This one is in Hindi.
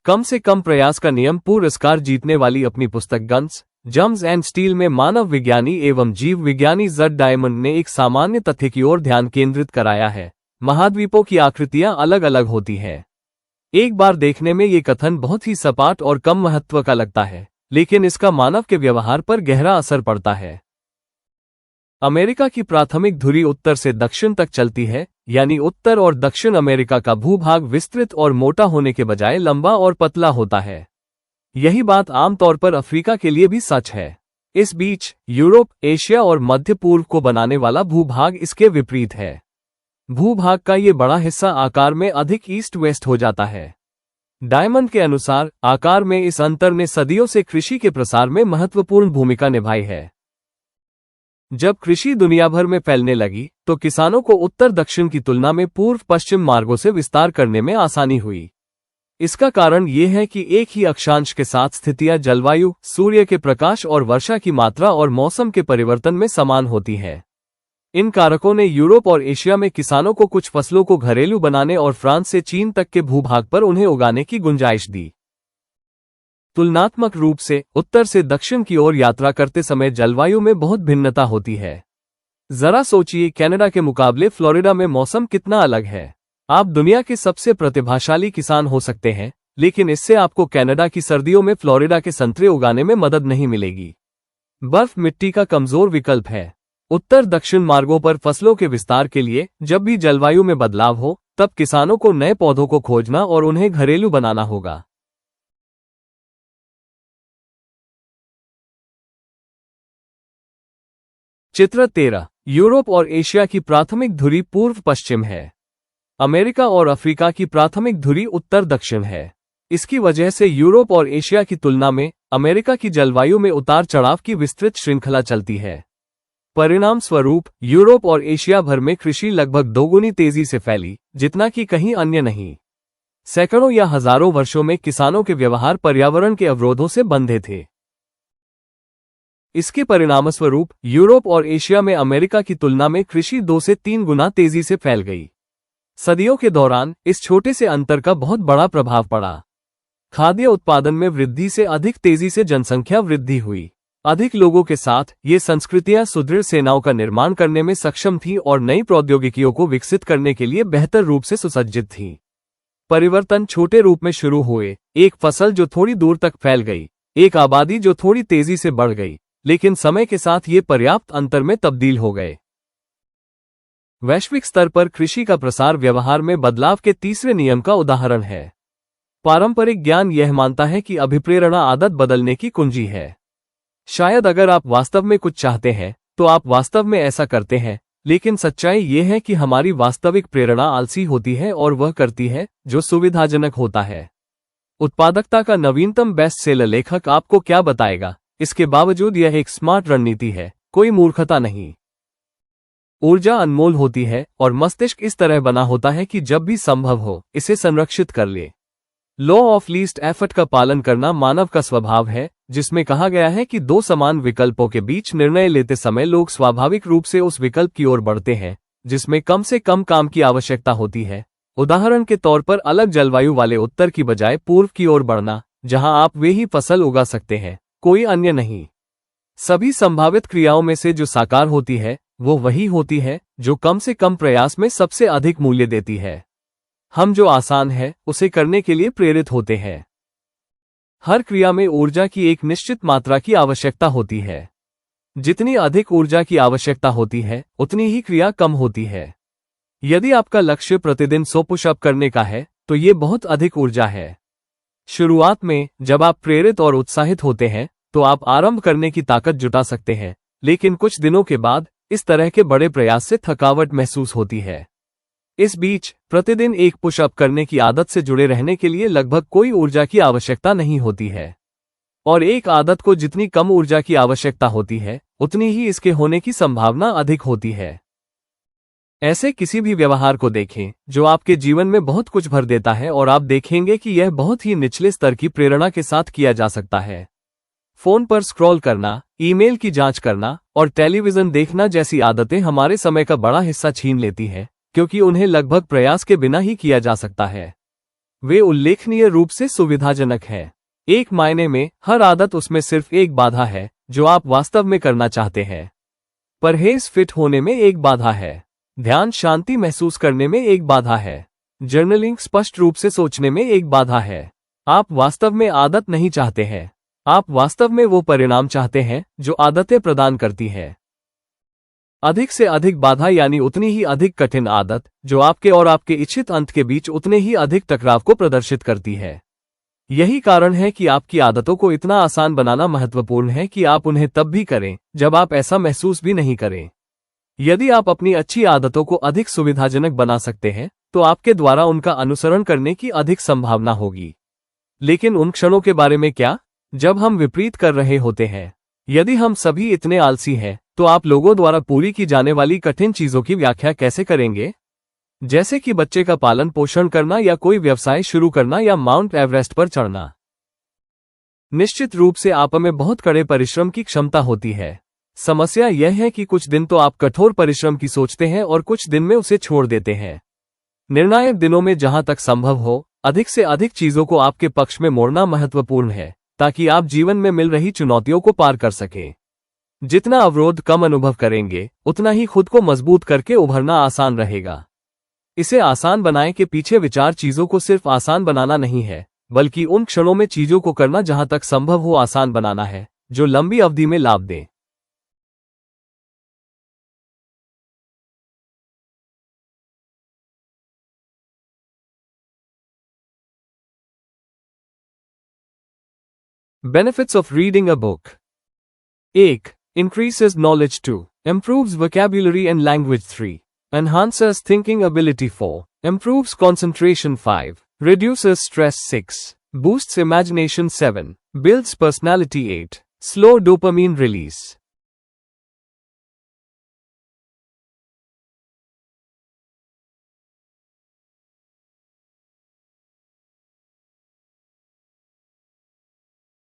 कम से कम प्रयास का नियम पुरस्कार जीतने वाली अपनी पुस्तक गन्स, जर्म्स एंड स्टील में मानव विज्ञानी एवं जीव विज्ञानी जड डायमंड ने एक सामान्य तथ्य की ओर ध्यान केंद्रित कराया है। महाद्वीपों की आकृतियां अलग अलग होती हैं। एक बार देखने में ये कथन बहुत ही सपाट और कम महत्व का लगता है, लेकिन इसका मानव के व्यवहार पर गहरा असर पड़ता है। अमेरिका की प्राथमिक धुरी उत्तर से दक्षिण तक चलती है, यानी उत्तर और दक्षिण अमेरिका का भूभाग विस्तृत और मोटा होने के बजाय लंबा और पतला होता है। यही बात आमतौर पर अफ्रीका के लिए भी सच है। इस बीच यूरोप, एशिया और मध्य पूर्व को बनाने वाला भूभाग इसके विपरीत है। भूभाग का ये बड़ा हिस्सा आकार में अधिक ईस्ट वेस्ट हो जाता है। डायमंड के अनुसार आकार में इस अंतर ने सदियों से कृषि के प्रसार में महत्वपूर्ण भूमिका निभाई है। जब कृषि दुनिया भर में फैलने लगी तो किसानों को उत्तर दक्षिण की तुलना में पूर्व पश्चिम मार्गों से विस्तार करने में आसानी हुई। इसका कारण ये है कि एक ही अक्षांश के साथ स्थितियां जलवायु, सूर्य के प्रकाश और वर्षा की मात्रा और मौसम के परिवर्तन में समान होती है। इन कारकों ने यूरोप और एशिया में किसानों को कुछ फसलों को घरेलू बनाने और फ्रांस से चीन तक के भूभाग पर उन्हें उगाने की गुंजाइश दी। तुलनात्मक रूप से उत्तर से दक्षिण की ओर यात्रा करते समय जलवायु में बहुत भिन्नता होती है। जरा सोचिए, कनाडा के मुकाबले फ्लोरिडा में मौसम कितना अलग है। आप दुनिया के सबसे प्रतिभाशाली किसान हो सकते हैं, लेकिन इससे आपको कनाडा की सर्दियों में फ्लोरिडा के संतरे उगाने में मदद नहीं मिलेगी। बर्फ मिट्टी का कमजोर विकल्प है। उत्तर दक्षिण मार्गों पर फसलों के विस्तार के लिए जब भी जलवायु में बदलाव हो, तब किसानों को नए पौधों को खोजना और उन्हें घरेलू बनाना होगा। चित्र 13। यूरोप और एशिया की प्राथमिक धुरी पूर्व पश्चिम है। अमेरिका और अफ्रीका की प्राथमिक धुरी उत्तर दक्षिण है। इसकी वजह से यूरोप और एशिया की तुलना में अमेरिका की जलवायु में उतार चढ़ाव की विस्तृत श्रृंखला चलती है। परिणाम स्वरूप यूरोप और एशिया भर में कृषि लगभग दोगुनी तेजी से फैली, जितना कि कहीं अन्य नहीं। सैकड़ों या हजारों वर्षों में किसानों के व्यवहार पर्यावरण के अवरोधों से बंधे थे। इसके परिणामस्वरूप यूरोप और एशिया में अमेरिका की तुलना में कृषि 2 से 3 गुना तेजी से फैल गई। सदियों के दौरान इस छोटे से अंतर का बहुत बड़ा प्रभाव पड़ा। खाद्य उत्पादन में वृद्धि से अधिक तेजी से जनसंख्या वृद्धि हुई। अधिक लोगों के साथ ये संस्कृतियां सुदृढ़ सेनाओं का निर्माण करने में सक्षम थीं और नई प्रौद्योगिकियों को विकसित करने के लिए बेहतर रूप से सुसज्जित थीं। परिवर्तन छोटे रूप में शुरू हुए, एक फसल जो थोड़ी दूर तक फैल गई, एक आबादी जो थोड़ी तेजी से बढ़ गई, लेकिन समय के साथ ये पर्याप्त अंतर में तब्दील हो गए। वैश्विक स्तर पर कृषि का प्रसार व्यवहार में बदलाव के तीसरे नियम का उदाहरण है। पारंपरिक ज्ञान यह मानता है कि अभिप्रेरणा आदत बदलने की कुंजी है। शायद अगर आप वास्तव में कुछ चाहते हैं तो आप वास्तव में ऐसा करते हैं, लेकिन सच्चाई ये है कि हमारी वास्तविक प्रेरणा आलसी होती है और वह करती है जो सुविधाजनक होता है। उत्पादकता का नवीनतम बेस्ट सेलर लेखक आपको क्या बताएगा? इसके बावजूद यह एक स्मार्ट रणनीति है, कोई मूर्खता नहीं। ऊर्जा अनमोल होती है और मस्तिष्क इस तरह बना होता है कि जब भी संभव हो इसे संरक्षित कर ले। लॉ ऑफ लीस्ट एफर्ट का पालन करना मानव का स्वभाव है, जिसमें कहा गया है कि 2 समान विकल्पों के बीच निर्णय लेते समय लोग स्वाभाविक रूप से उस विकल्प की ओर बढ़ते हैं जिसमें कम से कम काम की आवश्यकता होती है। उदाहरण के तौर पर अलग जलवायु वाले उत्तर की बजाय पूर्व की ओर बढ़ना, जहां आप वे ही फसल उगा सकते हैं, कोई अन्य नहीं। सभी संभावित क्रियाओं में से जो साकार होती है वो वही होती है जो कम से कम प्रयास में सबसे अधिक मूल्य देती है। हम जो आसान है उसे करने के लिए प्रेरित होते हैं। हर क्रिया में ऊर्जा की एक निश्चित मात्रा की आवश्यकता होती है। जितनी अधिक ऊर्जा की आवश्यकता होती है उतनी ही क्रिया कम होती है। यदि आपका लक्ष्य प्रतिदिन 100 पुशअप करने का है तो ये बहुत अधिक ऊर्जा है। शुरुआत में जब आप प्रेरित और उत्साहित होते हैं तो आप आरंभ करने की ताकत जुटा सकते हैं, लेकिन कुछ दिनों के बाद इस तरह के बड़े प्रयास से थकावट महसूस होती है। इस बीच प्रतिदिन 1 पुशअप करने की आदत से जुड़े रहने के लिए लगभग कोई ऊर्जा की आवश्यकता नहीं होती है, और एक आदत को जितनी कम ऊर्जा की आवश्यकता होती है उतनी ही इसके होने की संभावना अधिक होती है। ऐसे किसी भी व्यवहार को देखें जो आपके जीवन में बहुत कुछ भर देता है और आप देखेंगे कि यह बहुत ही निचले स्तर की प्रेरणा के साथ किया जा सकता है। फोन पर स्क्रॉल करना, ईमेल की जांच करना और टेलीविजन देखना जैसी आदतें हमारे समय का बड़ा हिस्सा छीन लेती हैं, क्योंकि उन्हें लगभग प्रयास के बिना ही किया जा सकता है। वे उल्लेखनीय रूप से सुविधाजनक हैं। एक मायने में हर आदत उसमें सिर्फ एक बाधा है जो आप वास्तव में करना चाहते हैं। परहेज फिट होने में एक बाधा है। ध्यान शांति महसूस करने में एक बाधा है। जर्नलिंग स्पष्ट रूप से सोचने में एक बाधा है। आप वास्तव में आदत नहीं चाहते हैं। आप वास्तव में वो परिणाम चाहते हैं जो आदतें प्रदान करती है। अधिक से अधिक बाधा यानी उतनी ही अधिक कठिन आदत जो आपके और आपके इच्छित अंत के बीच उतने ही अधिक टकराव को प्रदर्शित करती है। यही कारण है कि आपकी आदतों को इतना आसान बनाना महत्वपूर्ण है कि आप उन्हें तब भी करें जब आप ऐसा महसूस भी नहीं करें। यदि आप अपनी अच्छी आदतों को अधिक सुविधाजनक बना सकते हैं तो आपके द्वारा उनका अनुसरण करने की अधिक संभावना होगी। लेकिन उन क्षणों के बारे में क्या जब हम विपरीत कर रहे होते हैं? यदि हम सभी इतने आलसी हैं तो आप लोगों द्वारा पूरी की जाने वाली कठिन चीजों की व्याख्या कैसे करेंगे? जैसे कि बच्चे का पालन पोषण करना या कोई व्यवसाय शुरू करना या माउंट एवरेस्ट पर चढ़ना। निश्चित रूप से आप में बहुत कड़े परिश्रम की क्षमता होती है। समस्या यह है कि कुछ दिन तो आप कठोर परिश्रम की सोचते हैं और कुछ दिन में उसे छोड़ देते हैं। निर्णायक दिनों में जहां तक संभव हो अधिक से अधिक चीजों को आपके पक्ष में मोड़ना महत्वपूर्ण है ताकि आप जीवन में मिल रही चुनौतियों को पार कर सकें। जितना अवरोध कम अनुभव करेंगे उतना ही खुद को मजबूत करके उभरना आसान रहेगा। इसे आसान बनाएं के पीछे विचार चीजों को सिर्फ आसान बनाना नहीं है बल्कि उन क्षणों में चीजों को करना जहां तक संभव हो आसान बनाना है जो लंबी अवधि में लाभ दें। Benefits of reading a book. 1. Increases knowledge. 2. Improves vocabulary and language. 3. Enhances thinking ability. 4. Improves concentration. 5. Reduces stress. 6. Boosts imagination. 7. Builds personality. 8. Slow dopamine release.